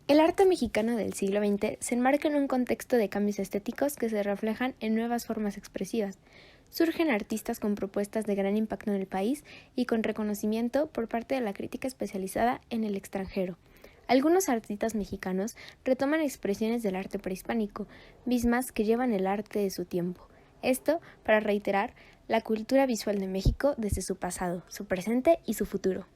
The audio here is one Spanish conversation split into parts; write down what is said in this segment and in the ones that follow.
El arte mexicano del siglo XX se enmarca en un contexto de cambios estéticos que se reflejan en nuevas formas expresivas. Surgen artistas con propuestas de gran impacto en el país y con reconocimiento por parte de la crítica especializada en el extranjero. Algunos artistas mexicanos retoman expresiones del arte prehispánico, mismas que llevan el arte de su tiempo. Esto para reiterar la cultura visual de México desde su pasado, su presente y su futuro.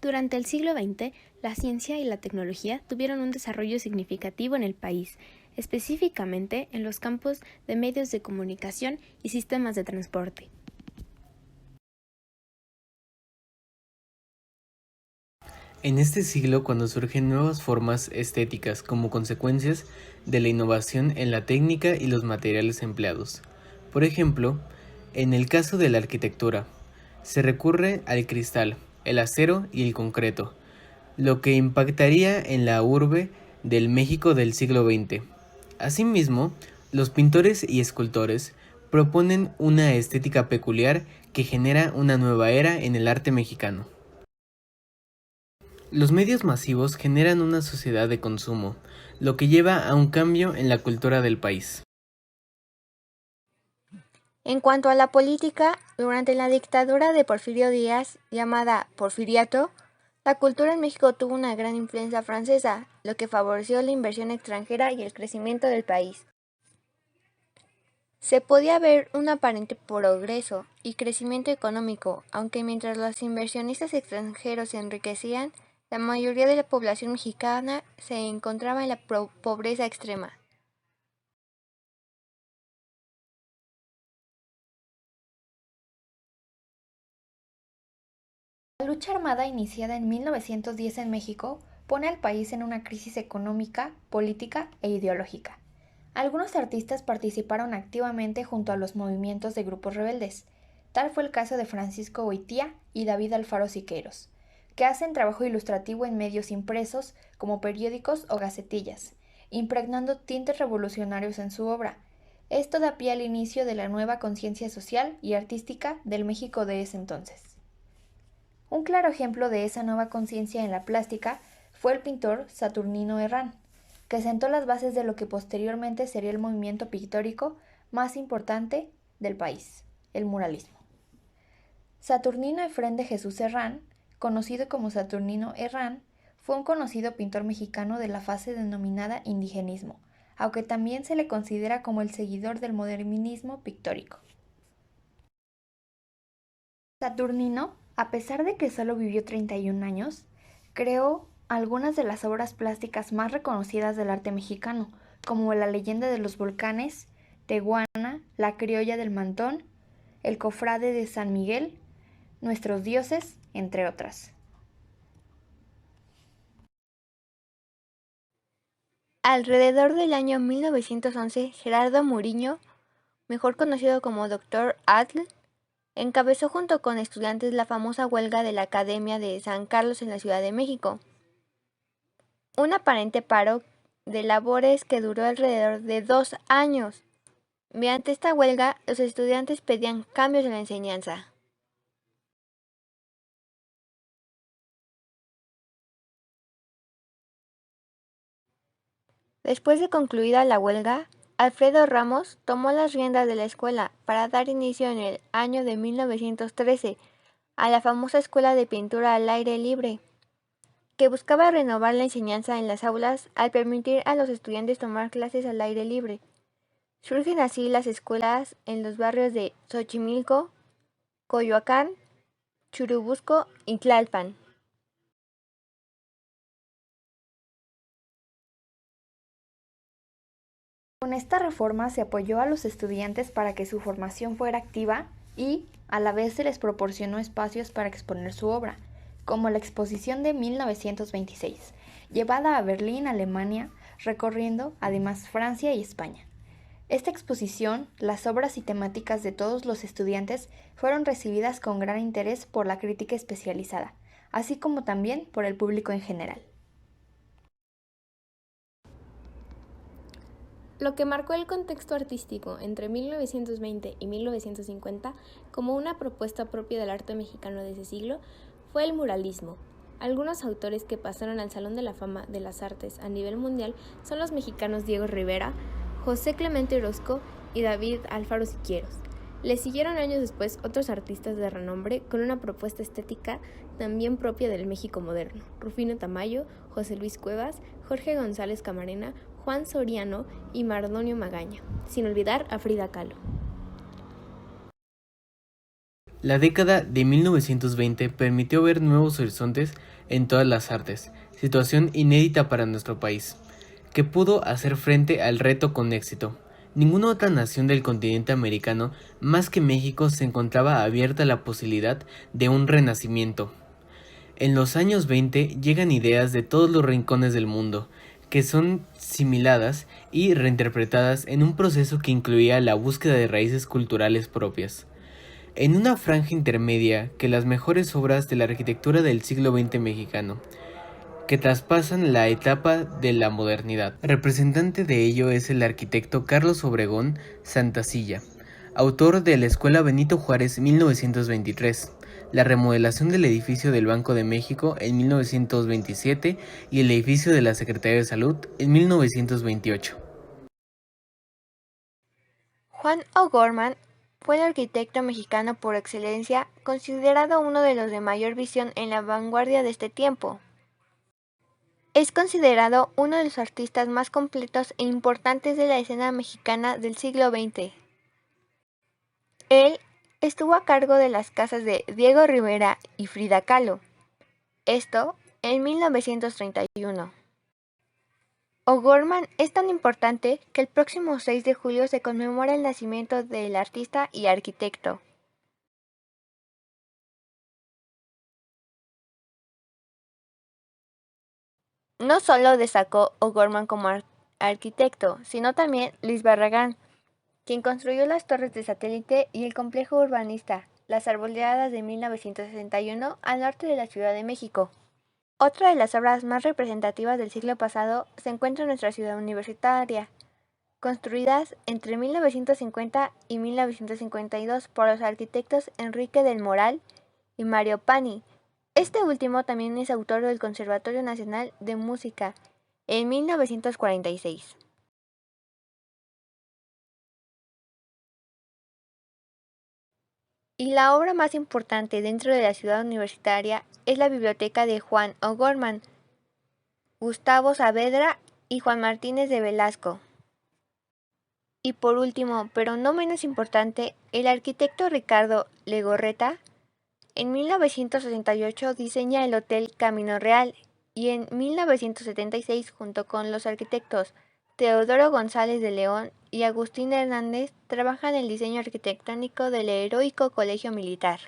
Durante el siglo XX, la ciencia y la tecnología tuvieron un desarrollo significativo en el país, específicamente en los campos de medios de comunicación y sistemas de transporte. En este siglo, cuando surgen nuevas formas estéticas como consecuencias de la innovación en la técnica y los materiales empleados. Por ejemplo, en el caso de la arquitectura, se recurre al cristal, el acero y el concreto, lo que impactaría en la urbe del México del siglo XX. Asimismo, los pintores y escultores proponen una estética peculiar que genera una nueva era en el arte mexicano. Los medios masivos generan una sociedad de consumo, lo que lleva a un cambio en la cultura del país. En cuanto a la política, durante la dictadura de Porfirio Díaz, llamada Porfiriato, la cultura en México tuvo una gran influencia francesa, lo que favoreció la inversión extranjera y el crecimiento del país. Se podía ver un aparente progreso y crecimiento económico, aunque mientras los inversionistas extranjeros se enriquecían, la mayoría de la población mexicana se encontraba en la pobreza extrema. La lucha armada iniciada en 1910 en México pone al país en una crisis económica, política e ideológica. Algunos artistas participaron activamente junto a los movimientos de grupos rebeldes. Tal fue el caso de Francisco Goitía y David Alfaro Siqueiros, que hacen trabajo ilustrativo en medios impresos como periódicos o gacetillas, impregnando tintes revolucionarios en su obra. Esto da pie al inicio de la nueva conciencia social y artística del México de ese entonces. Un claro ejemplo de esa nueva conciencia en la plástica fue el pintor Saturnino Herrán, que sentó las bases de lo que posteriormente sería el movimiento pictórico más importante del país, el muralismo. Saturnino Efrén de Jesús Herrán, conocido como Saturnino Herrán, fue un conocido pintor mexicano de la fase denominada indigenismo, aunque también se le considera como el seguidor del modernismo pictórico. Saturnino, a pesar de que solo vivió 31 años, creó algunas de las obras plásticas más reconocidas del arte mexicano, como La leyenda de los volcanes, Tehuana, La criolla del Mantón, El cofrade de San Miguel, Nuestros dioses, entre otras. Alrededor del año 1911, Gerardo Muriño, mejor conocido como Dr. Atl, encabezó junto con estudiantes la famosa huelga de la Academia de San Carlos en la Ciudad de México. Un aparente paro de labores que duró alrededor de 2 años. Mediante esta huelga, los estudiantes pedían cambios en la enseñanza. Después de concluida la huelga, Alfredo Ramos tomó las riendas de la escuela para dar inicio en el año de 1913 a la famosa Escuela de Pintura al Aire Libre, que buscaba renovar la enseñanza en las aulas al permitir a los estudiantes tomar clases al aire libre. Surgen así las escuelas en los barrios de Xochimilco, Coyoacán, Churubusco y Tlalpan. Con esta reforma se apoyó a los estudiantes para que su formación fuera activa y, a la vez, se les proporcionó espacios para exponer su obra, como la exposición de 1926, llevada a Berlín, Alemania, recorriendo además Francia y España. Esta exposición, las obras y temáticas de todos los estudiantes fueron recibidas con gran interés por la crítica especializada, así como también por el público en general. Lo que marcó el contexto artístico entre 1920 y 1950 como una propuesta propia del arte mexicano de ese siglo fue el muralismo. Algunos autores que pasaron al Salón de la Fama de las Artes a nivel mundial son los mexicanos Diego Rivera, José Clemente Orozco y David Alfaro Siqueiros. Le siguieron años después otros artistas de renombre con una propuesta estética también propia del México moderno: Rufino Tamayo, José Luis Cuevas, Jorge González Camarena, Juan Soriano y Mardonio Magaña, sin olvidar a Frida Kahlo. La década de 1920 permitió ver nuevos horizontes en todas las artes, situación inédita para nuestro país, que pudo hacer frente al reto con éxito. Ninguna otra nación del continente americano más que México se encontraba abierta a la posibilidad de un renacimiento. En los años 20 llegan ideas de todos los rincones del mundo, que son asimiladas y reinterpretadas en un proceso que incluía la búsqueda de raíces culturales propias. En una franja intermedia que las mejores obras de la arquitectura del siglo XX mexicano, que traspasan la etapa de la modernidad. Representante de ello es el arquitecto Carlos Obregón Santacilla, autor de la Escuela Benito Juárez 1923, la remodelación del edificio del Banco de México en 1927 y el edificio de la Secretaría de Salud en 1928. Juan O'Gorman fue el arquitecto mexicano por excelencia, considerado uno de los de mayor visión en la vanguardia de este tiempo. Es considerado uno de los artistas más completos e importantes de la escena mexicana del siglo XX. Él estuvo a cargo de las casas de Diego Rivera y Frida Kahlo, esto en 1931. O'Gorman es tan importante que el próximo 6 de julio se conmemora el nacimiento del artista y arquitecto. No solo destacó O'Gorman como arquitecto, sino también Luis Barragán, quien construyó las torres de satélite y el complejo urbanista Las Arboledas de 1961 al norte de la Ciudad de México. Otra de las obras más representativas del siglo pasado se encuentra en nuestra ciudad universitaria, construidas entre 1950 y 1952 por los arquitectos Enrique del Moral y Mario Pani. Este último también es autor del Conservatorio Nacional de Música en 1946. Y la obra más importante dentro de la ciudad universitaria es la biblioteca de Juan O'Gorman, Gustavo Saavedra y Juan Martínez de Velasco. Y por último, pero no menos importante, el arquitecto Ricardo Legorreta en 1968 diseña el Hotel Camino Real y en 1976, junto con los arquitectos Teodoro González de León y Agustín Hernández, trabaja en el diseño arquitectónico del heroico Colegio Militar.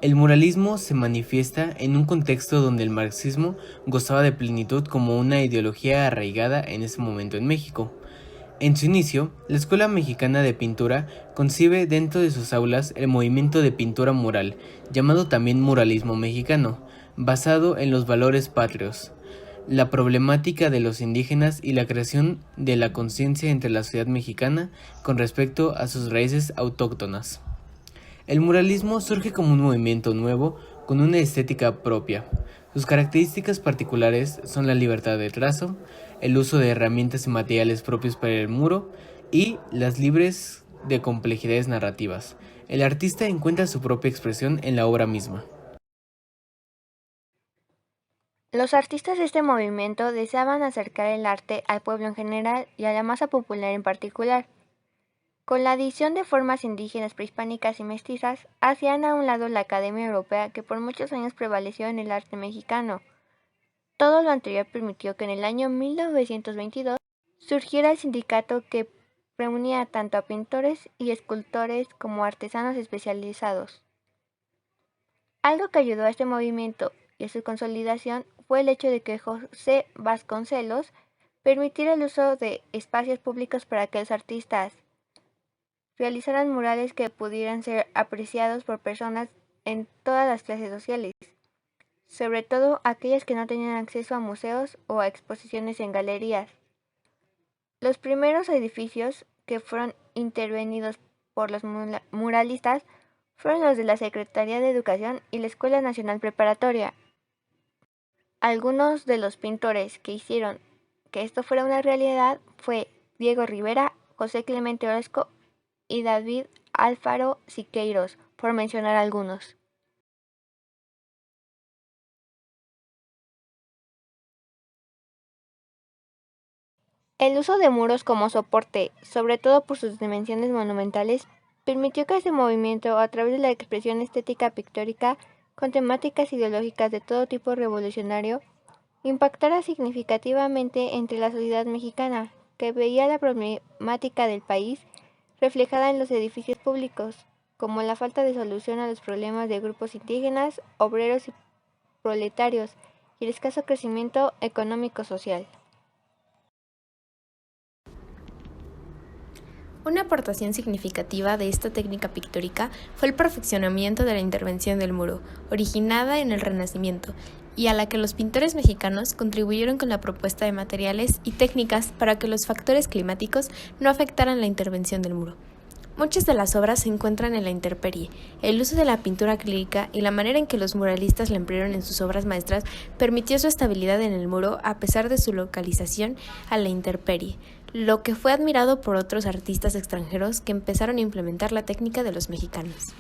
El muralismo se manifiesta en un contexto donde el marxismo gozaba de plenitud como una ideología arraigada en ese momento en México. En su inicio, la Escuela Mexicana de Pintura concibe dentro de sus aulas el movimiento de pintura mural, llamado también muralismo mexicano, basado en los valores patrios, la problemática de los indígenas y la creación de la conciencia entre la sociedad mexicana con respecto a sus raíces autóctonas. El muralismo surge como un movimiento nuevo con una estética propia. Sus características particulares son la libertad de trazo, el uso de herramientas y materiales propios para el muro y las libres de complejidades narrativas. El artista encuentra su propia expresión en la obra misma. Los artistas de este movimiento deseaban acercar el arte al pueblo en general y a la masa popular en particular. Con la adición de formas indígenas, prehispánicas y mestizas, hacían a un lado la Academia Europea que por muchos años prevaleció en el arte mexicano. Todo lo anterior permitió que en el año 1922 surgiera el sindicato que reunía tanto a pintores y escultores como artesanos especializados. Algo que ayudó a este movimiento y a su consolidación fue el hecho de que José Vasconcelos permitiera el uso de espacios públicos para que los artistas realizaran murales que pudieran ser apreciados por personas en todas las clases sociales, sobre todo aquellas que no tenían acceso a museos o a exposiciones en galerías. Los primeros edificios que fueron intervenidos por los muralistas fueron los de la Secretaría de Educación y la Escuela Nacional Preparatoria. Algunos de los pintores que hicieron que esto fuera una realidad fue Diego Rivera, José Clemente Orozco y David Alfaro Siqueiros, por mencionar algunos. El uso de muros como soporte, sobre todo por sus dimensiones monumentales, permitió que ese movimiento, a través de la expresión estética pictórica con temáticas ideológicas de todo tipo revolucionario, impactara significativamente entre la sociedad mexicana, que veía la problemática del país reflejada en los edificios públicos, como la falta de solución a los problemas de grupos indígenas, obreros y proletarios, y el escaso crecimiento económico-social. Una aportación significativa de esta técnica pictórica fue el perfeccionamiento de la intervención del muro, originada en el Renacimiento, y a la que los pintores mexicanos contribuyeron con la propuesta de materiales y técnicas para que los factores climáticos no afectaran la intervención del muro. Muchas de las obras se encuentran en la intemperie. El uso de la pintura acrílica y la manera en que los muralistas la emplearon en sus obras maestras permitió su estabilidad en el muro a pesar de su localización a la intemperie, lo que fue admirado por otros artistas extranjeros que empezaron a implementar la técnica de los mexicanos.